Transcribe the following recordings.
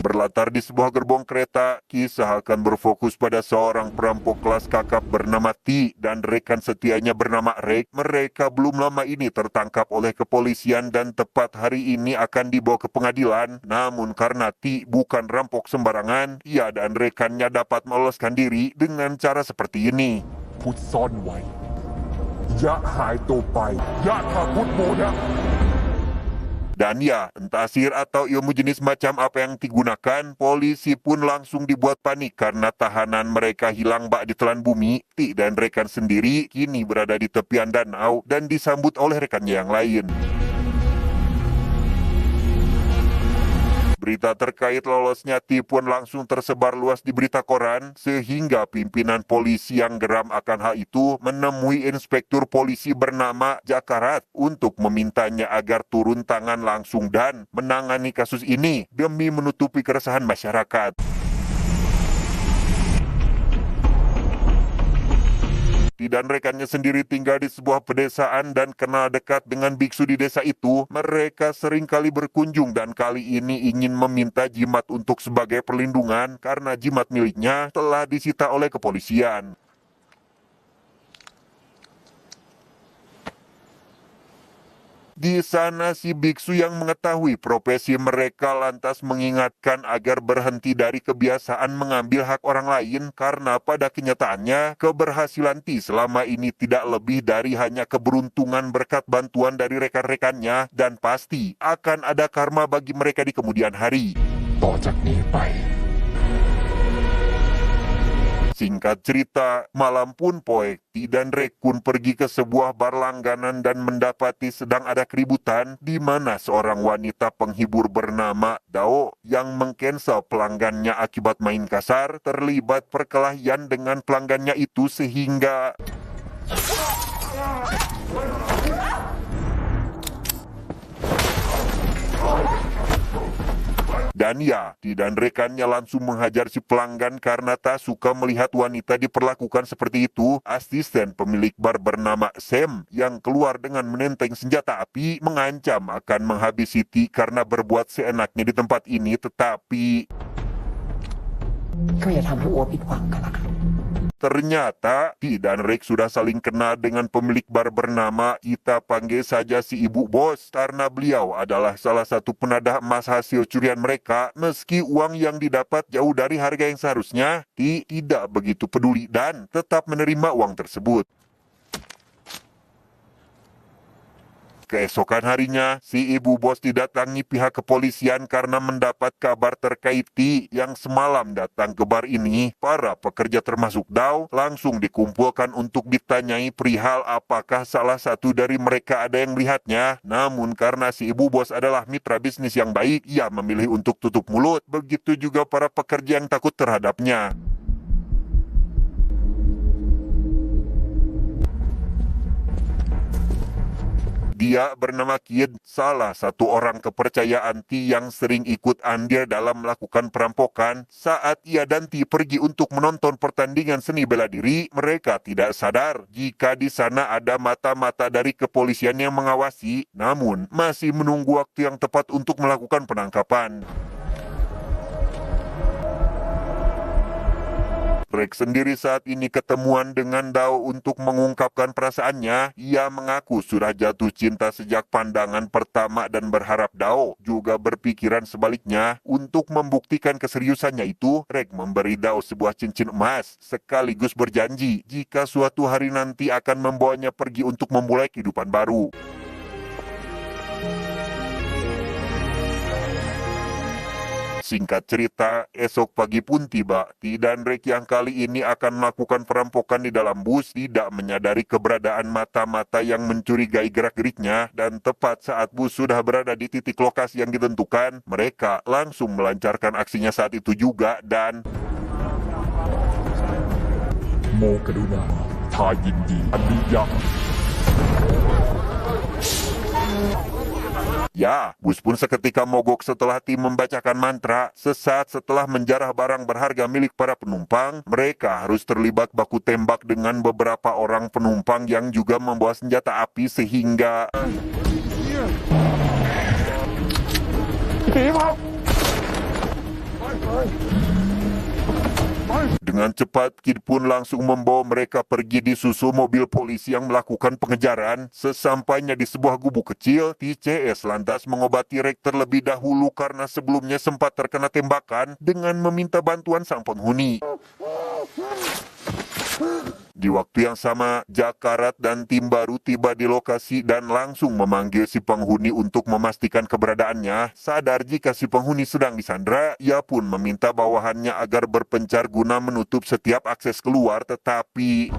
Berlatar di sebuah gerbong kereta, kisah akan berfokus pada seorang perampok kelas kakap bernama T dan rekan setianya bernama Rek. Mereka belum lama ini tertangkap oleh kepolisian dan tepat hari ini akan dibawa ke pengadilan. Namun karena T bukan rampok sembarangan, ia dan rekannya dapat meloloskan diri dengan cara seperti ini. พุทธซ่อนไว้ อย่าหายตัวไป อย่าทาพุทธโมนะ Dan ya, entah sihir atau ilmu jenis macam apa yang digunakan, polisi pun langsung dibuat panik karena tahanan mereka hilang bak ditelan bumi. Ti dan rekan sendiri kini berada di tepian danau dan disambut oleh rekannya yang lain. Berita terkait lolosnya Ti pun langsung tersebar luas di berita koran, sehingga pimpinan polisi yang geram akan hal itu menemui inspektur polisi bernama Jakarat untuk memintanya agar turun tangan langsung dan menangani kasus ini demi menutupi keresahan masyarakat. Ti dan rekannya sendiri tinggal di sebuah pedesaan dan kenal dekat dengan biksu di desa itu. Mereka seringkali berkunjung dan kali ini ingin meminta jimat untuk sebagai perlindungan karena jimat miliknya telah disita oleh kepolisian. Di sana si biksu yang mengetahui profesi mereka lantas mengingatkan agar berhenti dari kebiasaan mengambil hak orang lain karena pada kenyataannya keberhasilan Ti selama ini tidak lebih dari hanya keberuntungan berkat bantuan dari rekan-rekannya dan pasti akan ada karma bagi mereka di kemudian hari. ต่อจากนี้ไป Singkat cerita, malam pun poek, Ti dan Rek pun pergi ke sebuah bar langganan dan mendapati sedang ada keributan di mana seorang wanita penghibur bernama Dao yang mengcancel pelanggannya akibat main kasar terlibat perkelahian dengan pelanggannya itu sehingga dan ya, Ti dan rekannya langsung menghajar si pelanggan karena tak suka melihat wanita diperlakukan seperti itu. Asisten pemilik bar bernama Sam yang keluar dengan menenteng senjata api mengancam akan menghabisi Ti karena berbuat seenaknya di tempat ini, tetapi ก็อย่าทำให้อัวผิดหวังกันละกัน ternyata Ti dan Rek sudah saling kenal dengan pemilik bar bernama, kita panggil saja si Ibu Bos, karena beliau adalah salah satu penadah emas hasil curian mereka. Meski uang yang didapat jauh dari harga yang seharusnya, Ti tidak begitu peduli dan tetap menerima uang tersebut. Keesokan harinya, si Ibu Bos didatangi pihak kepolisian karena mendapat kabar terkait Ti yang semalam datang ke bar ini. Para pekerja termasuk Dao langsung dikumpulkan untuk ditanyai perihal apakah salah satu dari mereka ada yang melihatnya. Namun karena si Ibu Bos adalah mitra bisnis yang baik, ia memilih untuk tutup mulut. Begitu juga para pekerja yang takut terhadapnya. Dia bernama Kid, salah satu orang kepercayaan Ti yang sering ikut andil dalam melakukan perampokan. Saat ia dan Ti pergi untuk menonton pertandingan seni bela diri, mereka tidak sadar jika di sana ada mata-mata dari kepolisian yang mengawasi, namun masih menunggu waktu yang tepat untuk melakukan penangkapan. Rek sendiri saat ini ketemuan dengan Dao untuk mengungkapkan perasaannya. Ia mengaku sudah jatuh cinta sejak pandangan pertama dan berharap Dao juga berpikiran sebaliknya. Untuk membuktikan keseriusannya itu, Rek memberi Dao sebuah cincin emas sekaligus berjanji jika suatu hari nanti akan membawanya pergi untuk memulai kehidupan baru. Singkat cerita, esok pagi pun tiba. Ti dan Rek yang kali ini akan melakukan perampokan di dalam bus tidak menyadari keberadaan mata-mata yang mencurigai gerak-geriknya, dan tepat saat bus sudah berada di titik lokasi yang ditentukan, mereka langsung melancarkan aksinya saat itu juga dan โมกรุณาทายินดีอันนิยม Ya, bus pun seketika mogok setelah Ti membacakan mantra. Sesaat setelah menjarah barang berharga milik para penumpang, mereka harus terlibat baku tembak dengan beberapa orang penumpang yang juga membawa senjata api sehingga... Dengan cepat, Kid pun langsung membawa mereka pergi disusul mobil polisi yang melakukan pengejaran. Sesampainya di sebuah gubuk kecil, TCS lantas mengobati Rek terlebih dahulu karena sebelumnya sempat terkena tembakan dengan meminta bantuan sang penghuni. Di waktu yang sama, Jakarat dan tim baru tiba di lokasi dan langsung memanggil si penghuni untuk memastikan keberadaannya. Sadar jika si penghuni sedang disandra, ia pun meminta bawahannya agar berpencar guna menutup setiap akses keluar, tetapi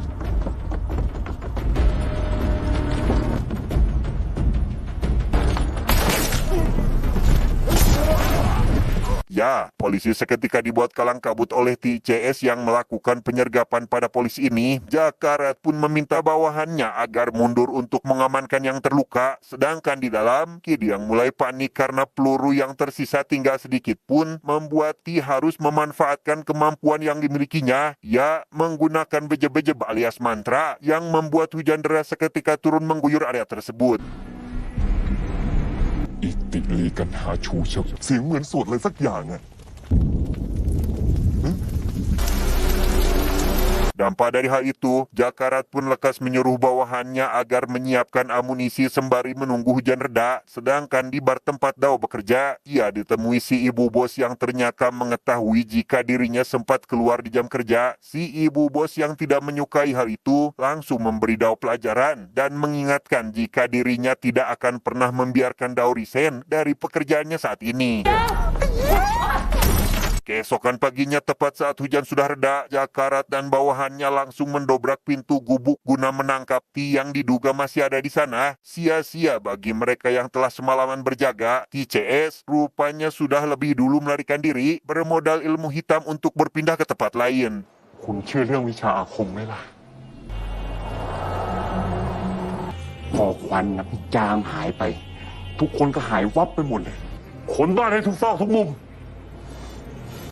ya, polisi seketika dibuat kalang kabut oleh TCS yang melakukan penyergapan pada polisi ini. Jakarat pun meminta bawahannya agar mundur untuk mengamankan yang terluka. Sedangkan di dalam, Kid yang mulai panik karena peluru yang tersisa tinggal sedikit pun membuat T harus memanfaatkan kemampuan yang dimilikinya. Ia menggunakan bejeb-bejeb alias mantra yang membuat hujan deras seketika turun mengguyur area tersebut. อิติลีกันหาชูเชิกเสียงเหมือนสวดอะไรสักอย่างอะ Dampak dari hal itu, Jakarat pun lekas menyuruh bawahannya agar menyiapkan amunisi sembari menunggu hujan reda. Sedangkan di bar tempat Dao bekerja, ia ditemui si ibu bos yang ternyata mengetahui jika dirinya sempat keluar di jam kerja. Si ibu bos yang tidak menyukai hal itu langsung memberi Dao pelajaran dan mengingatkan jika dirinya tidak akan pernah membiarkan Dao resign dari pekerjaannya saat ini. Keesokan paginya tepat saat hujan sudah reda, Jakarat dan bawahannya langsung mendobrak pintu gubuk guna menangkap T yang diduga masih ada di sana. Sia-sia bagi mereka yang telah semalaman berjaga, TCS rupanya sudah lebih dulu melarikan diri bermodal ilmu hitam untuk berpindah ke tempat lain. คุณเชื่อเรื่องวิชาอาคมไหมล่ะ พอควันนะพี่จางหายไป ทุกคนก็หายวับไปหมดเลย คนบ้านให้ทุกซอกทุกมุม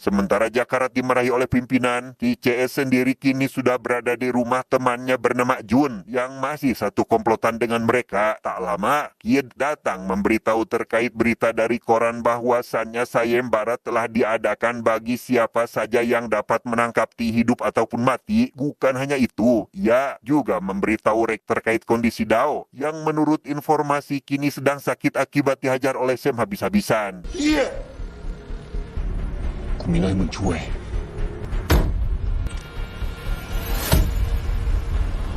Sementara Jakarat dimarahi oleh pimpinan, TCS sendiri kini sudah berada di rumah temannya bernama Jun yang masih satu komplotan dengan mereka. Tak lama, Kid datang memberitahu terkait berita dari koran bahwasannya sayembara telah diadakan bagi siapa saja yang dapat menangkap T hidup ataupun mati. Bukan hanya itu, ia juga memberitahu Rek terkait kondisi Dao yang menurut informasi kini sedang sakit akibat dihajar oleh Sam habis-habisan. กูมีอะไรให้มึงช่วย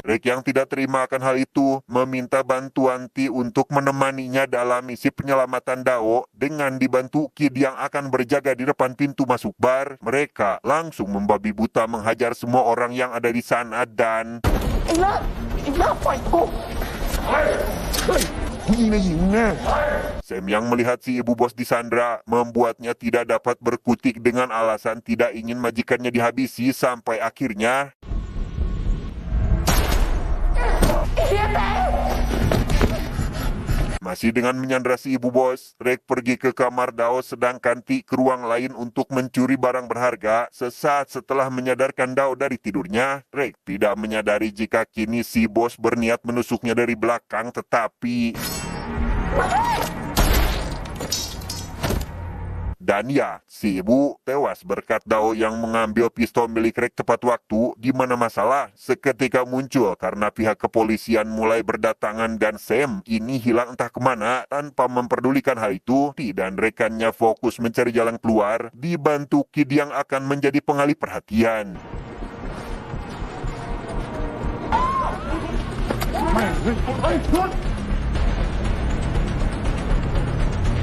Rek yang tidak terima akan hal itu meminta bantuan T untuk menemaninya dalam misi penyelamatan Dao. Dengan dibantu Kid yang akan berjaga di depan pintu masuk bar, mereka langsung membabi buta menghajar semua orang yang ada di sana dan Sam yang melihat si ibu bos disandra membuatnya tidak dapat berkutik dengan alasan tidak ingin majikannya dihabisi sampai akhirnya masih dengan menyandra si ibu bos, Rek pergi ke kamar Dao sedangkan T ke ruang lain untuk mencuri barang berharga. Sesaat setelah menyadarkan Dao dari tidurnya, Rek tidak menyadari jika kini si bos berniat menusuknya dari belakang tetapi dan ya, si ibu tewas berkat Dao yang mengambil pistol milik Rek tepat waktu, di mana masalah seketika muncul karena pihak kepolisian mulai berdatangan dan Sam ini hilang entah kemana. Tanpa memperdulikan hal itu, T dan rekannya fokus mencari jalan keluar, dibantu Kid yang akan menjadi pengalih perhatian.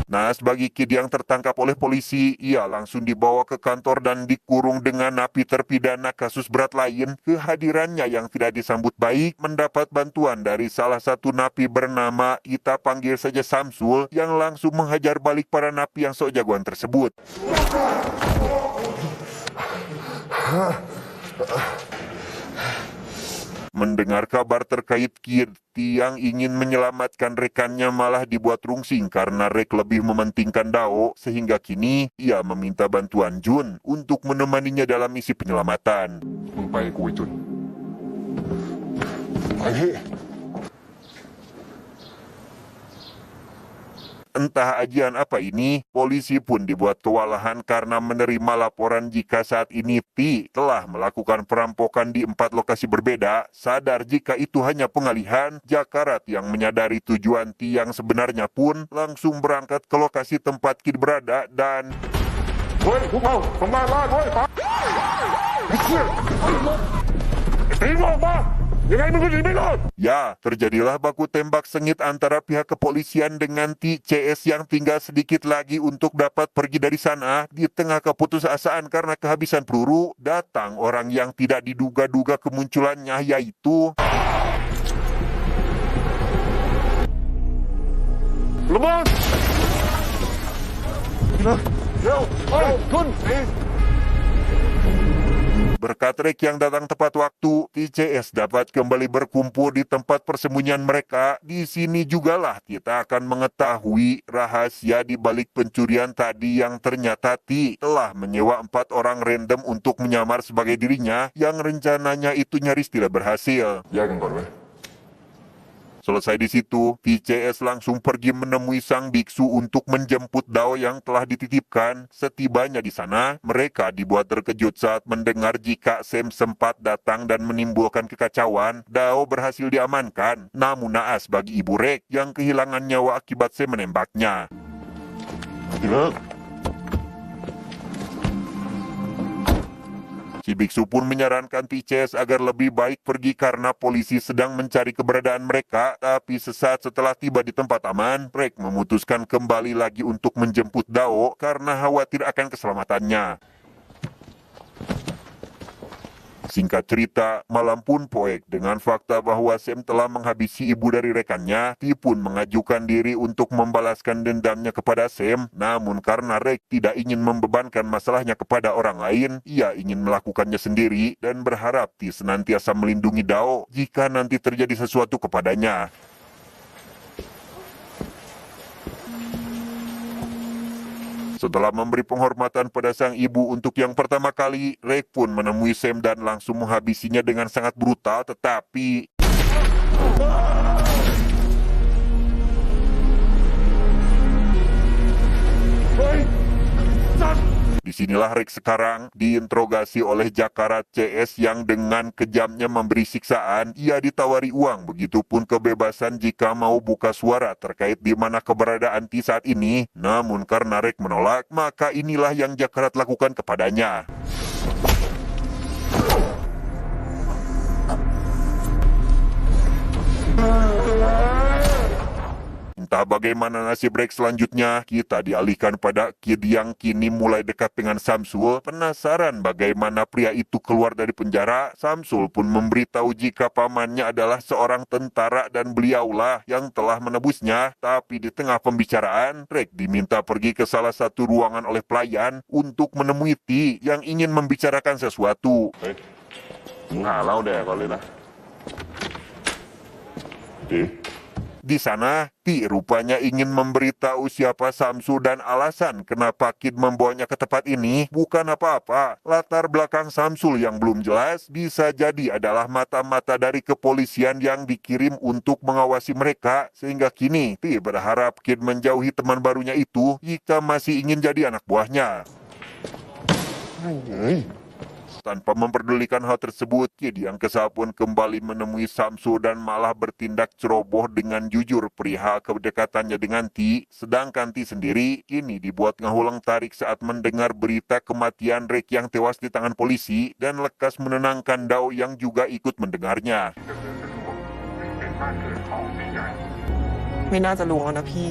Nah, sebagai Kid yang tertangkap oleh polisi, ia langsung dibawa ke kantor dan dikurung dengan napi terpidana kasus berat lain. Kehadirannya yang tidak disambut baik mendapat bantuan dari salah satu napi bernama, kita panggil saja Samsul, yang langsung menghajar balik para napi yang sok jagoan tersebut. Mendengar kabar terkait Kid, yang ingin menyelamatkan rekannya malah dibuat rungsing karena Rek lebih mementingkan Dao, sehingga kini ia meminta bantuan Jun untuk menemaninya dalam misi penyelamatan. มึงไปกูไอ้จุนไปพี่ Entah ajian apa ini, polisi pun dibuat kewalahan karena menerima laporan jika saat ini Ti telah melakukan perampokan di 4 lokasi berbeda. Sadar jika itu hanya pengalihan, Jakarat yang menyadari tujuan Ti yang sebenarnya pun langsung berangkat ke lokasi tempat Kid berada dan เฮ้ยพวกเราทำลายบ้านเว้ยตายไอ้เชี่ยตีมันออกมายังไงมึงก็หนีไม่รอด ya, terjadilah baku tembak sengit antara pihak kepolisian dengan Ti CS yang tinggal sedikit lagi untuk dapat pergi dari sana. Di tengah keputusasaan karena kehabisan peluru, datang orang yang tidak diduga-duga kemunculannya, yaitu ระเบิดเร็วเฮ้ยขึ้นหนี berkat Rick yang datang tepat waktu, TCS dapat kembali berkumpul di tempat persembunyian mereka. Di sini jugalah kita akan mengetahui rahasia di balik pencurian tadi yang ternyata Ti telah menyewa 4 orang random untuk menyamar sebagai dirinya yang rencananya itu nyaris tidak berhasil. แยกกันก่อนเว้ย Selesai di situ, TCS langsung pergi menemui sang biksu untuk menjemput Dao yang telah dititipkan. Setibanya di sana, mereka dibuat terkejut saat mendengar jika Sam sempat datang dan menimbulkan kekacauan. Dao berhasil diamankan, namun naas bagi Ibu Rek yang kehilangan nyawa akibat Sam menembaknya. ทีเลิก Si biksu pun menyarankan TCS agar lebih baik pergi karena polisi sedang mencari keberadaan mereka. Tapi sesaat setelah tiba di tempat aman, Rek memutuskan kembali lagi untuk menjemput Dao karena khawatir akan keselamatannya. Singkat cerita, malam pun poek dengan fakta bahwa Sam telah menghabisi ibu dari rekannya. Ti pun mengajukan diri untuk membalaskan dendamnya kepada Sam. Namun karena Rek tidak ingin membebankan masalahnya kepada orang lain, ia ingin melakukannya sendiri dan berharap Ti senantiasa melindungi Dao jika nanti terjadi sesuatu kepadanya. Setelah memberi penghormatan pada sang ibu untuk yang pertama kali, Rek pun menemui Sam dan langsung menghabisinya dengan sangat brutal, tetapi disinilah Rek sekarang diinterogasi oleh Jakarat CS yang dengan kejamnya memberi siksaan. Ia ditawari uang, begitupun kebebasan jika mau buka suara terkait di mana keberadaan Ti saat ini. Namun karena Rek menolak, maka inilah yang Jakarat lakukan kepadanya. Entah bagaimana nasib Rek selanjutnya, kita dialihkan pada Kid yang kini mulai dekat dengan Samsul. Penasaran bagaimana pria itu keluar dari penjara, Samsul pun memberitahu jika pamannya adalah seorang tentara dan beliaulah yang telah menebusnya. Tapi di tengah pembicaraan, Rek diminta pergi ke salah satu ruangan oleh pelayan untuk menemui Ti yang ingin membicarakan sesuatu. เฮ้ยมึงหาเหล้าแดกก่อนเลยนะดี Di sana, Ti rupanya ingin memberitahu siapa Samsu dan alasan kenapa Kid membawanya ke tempat ini bukan apa-apa. Latar belakang Samsul yang belum jelas bisa jadi adalah mata-mata dari kepolisian yang dikirim untuk mengawasi mereka. Sehingga kini, Ti berharap Kid menjauhi teman barunya itu jika masih ingin jadi anak buahnya. เฮ้ย Tanpa memperdulikan hal tersebut, Kid yang kesal pun kembali menemui Samsu dan malah bertindak ceroboh dengan jujur perihal kedekatannya dengan Ti. Sedangkan Ti sendiri kini dibuat ngahulang tarik saat mendengar berita kematian Rek yang tewas di tangan polisi dan lekas menenangkan Dao yang juga ikut mendengarnya. ไม่น่าจะรู้แล้วนะพี่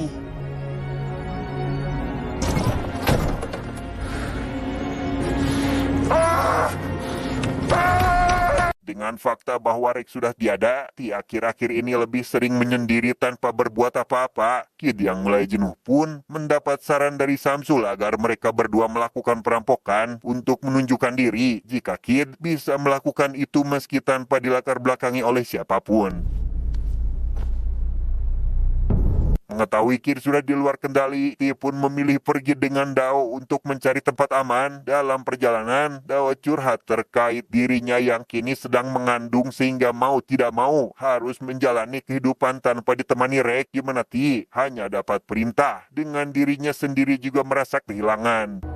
Dengan fakta bahwa Rek sudah tiada, Ti akhir-akhir ini lebih sering menyendiri tanpa berbuat apa-apa. Kid yang mulai jenuh pun mendapat saran dari Samsul agar mereka berdua melakukan perampokan untuk menunjukkan diri jika Kid bisa melakukan itu meski tanpa dilatar belakangi oleh siapapun. Mengetahui Kid sudah di luar kendali, Ti pun memilih pergi dengan Dao untuk mencari tempat aman. Dalam perjalanan, Dao curhat terkait dirinya yang kini sedang mengandung sehingga mau tidak mau harus menjalani kehidupan tanpa ditemani Rek, di mana Ti hanya dapat perintah. Dengan dirinya sendiri juga merasa kehilangan.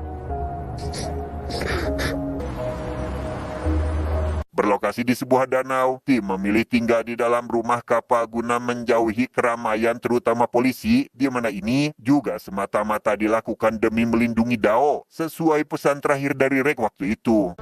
Berlokasi di sebuah danau, Ti memilih tinggal di dalam rumah kapal guna menjauhi keramaian terutama polisi, di mana ini juga semata-mata dilakukan demi melindungi Dao, sesuai pesan terakhir dari Rek waktu itu.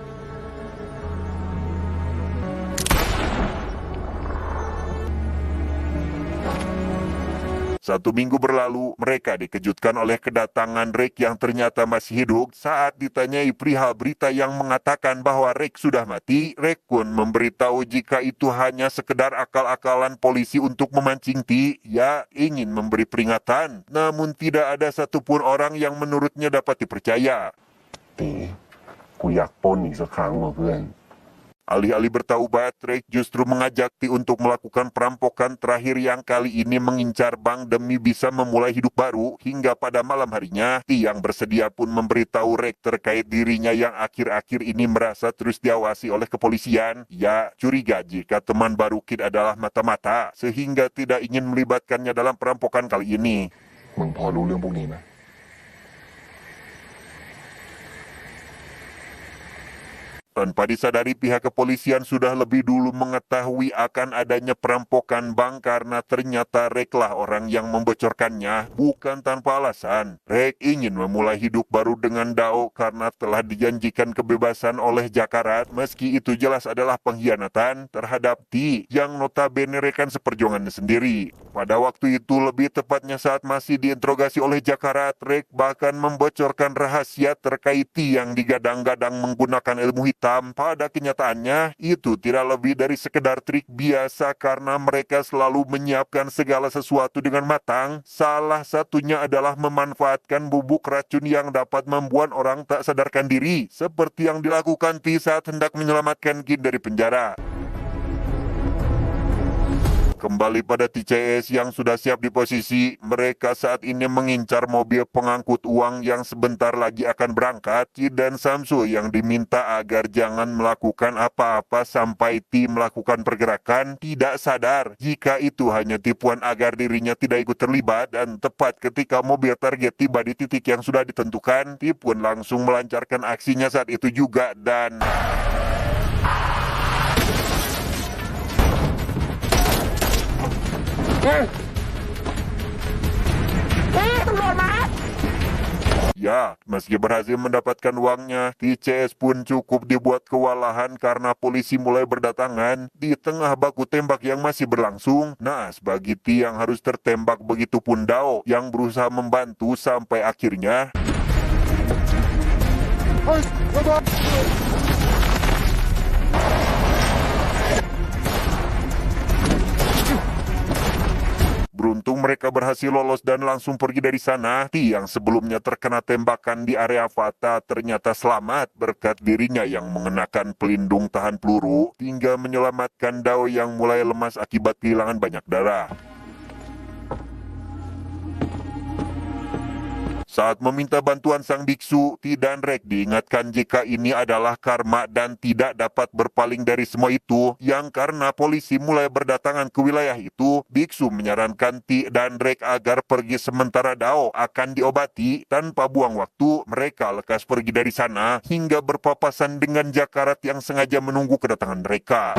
1 minggu berlalu, mereka dikejutkan oleh kedatangan Rek yang ternyata masih hidup. Saat ditanyai perihal berita yang mengatakan bahwa Rek sudah mati, Rek pun memberitahu jika itu hanya sekedar akal-akalan polisi untuk memancing Ti. Ya, ingin memberi peringatan, namun tidak ada satupun orang yang menurutnya dapat dipercaya. ตีกูอยากปล้นอีกสักครั้งว่ะเพื่อน Alih-alih bertaubat, Rek justru mengajak Ti untuk melakukan perampokan terakhir yang kali ini mengincar bank demi bisa memulai hidup baru. Hingga pada malam harinya, Ti yang bersedia pun memberitahu Rek terkait dirinya yang akhir-akhir ini merasa terus diawasi oleh kepolisian. Ya, curiga jika teman baru Kid adalah mata-mata, sehingga tidak ingin melibatkannya dalam perampokan kali ini. มึงพอรู้เรื่องพวกนี้ไหม Tanpa disadari, pihak kepolisian sudah lebih dulu mengetahui akan adanya perampokan bank karena ternyata Rek lah orang yang membocorkannya, bukan tanpa alasan. Rek ingin memulai hidup baru dengan Dao karena telah dijanjikan kebebasan oleh Jakarat, meski itu jelas adalah pengkhianatan terhadap Ti yang notabene rekan seperjuangannya sendiri. Pada waktu itu, lebih tepatnya saat masih diinterogasi oleh Jakarat, Rek bahkan membocorkan rahasia terkait Ti yang digadang-gadang menggunakan ilmu hitam. Pada kenyataannya, itu tidak lebih dari sekedar trik biasa karena mereka selalu menyiapkan segala sesuatu dengan matang. Salah satunya adalah memanfaatkan bubuk racun yang dapat membuat orang tak sadarkan diri, seperti yang dilakukan Ti saat hendak menyelamatkan Kid dari penjara. Kembali pada TCS yang sudah siap di posisi, mereka saat ini mengincar mobil pengangkut uang yang sebentar lagi akan berangkat. Kid dan Samsul yang diminta agar jangan melakukan apa-apa sampai Ti melakukan pergerakan, tidak sadar jika itu hanya tipuan agar dirinya tidak ikut terlibat. Dan tepat ketika mobil target tiba di titik yang sudah ditentukan, Ti pun langsung melancarkan aksinya saat itu juga dan... Ya, meski berhasil mendapatkan uangnya, TCS pun cukup dibuat kewalahan karena polisi mulai berdatangan di tengah baku tembak yang masih berlangsung. Naas bagi Ti yang harus tertembak, begitupun Dao yang berusaha membantu sampai akhirnya... Beruntung mereka berhasil lolos dan langsung pergi dari sana. Ti yang sebelumnya terkena tembakan di area Fata ternyata selamat berkat dirinya yang mengenakan pelindung tahan peluru hingga menyelamatkan Dao yang mulai lemas akibat kehilangan banyak darah. Saat meminta bantuan sang biksu, Ti dan Rek diingatkan jika ini adalah karma dan tidak dapat berpaling dari semua itu. Yang karena polisi mulai berdatangan ke wilayah itu, biksu menyarankan Ti dan Rek agar pergi sementara Dao akan diobati. Tanpa buang waktu, mereka lekas pergi dari sana hingga berpapasan dengan Jakarat yang sengaja menunggu kedatangan mereka.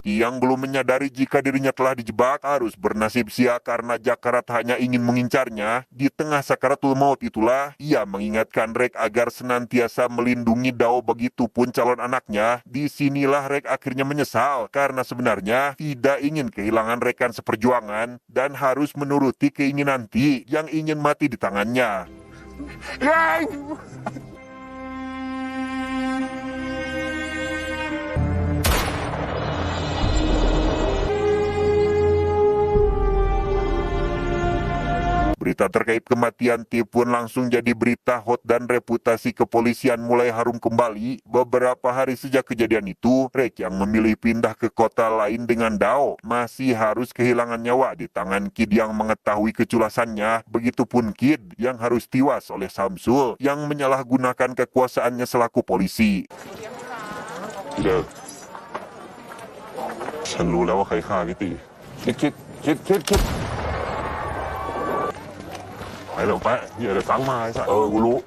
Yang belum menyadari jika dirinya telah dijebak harus bernasib sial karena Jakarat hanya ingin mengincarnya. Di tengah sakaratul maut itulah ia mengingatkan Rek agar senantiasa melindungi Dao, begitupun calon anaknya. Disinilah Rek akhirnya menyesal karena sebenarnya tidak ingin kehilangan rekan seperjuangan dan harus menuruti keinginan Ti yang ingin mati di tangannya. Berita terkait kematian T pun langsung jadi berita hot dan reputasi kepolisian mulai harum kembali. Beberapa hari sejak kejadian itu, Rek yang memilih pindah ke kota lain dengan Dao masih harus kehilangan nyawa di tangan Kid yang mengetahui keculasannya. Begitupun Kid yang harus tiwas oleh Samsul yang menyalahgunakan kekuasaannya selaku polisi. เดี๋ยวฉันรู้แล้วว่าใครฆ่าพี่ตีคิดไปเร็วแปะเฮียเดี๋ยวฟังมาไอ้สัสกูรู้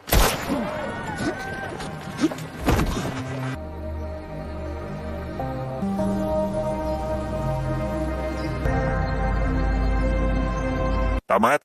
Tamat.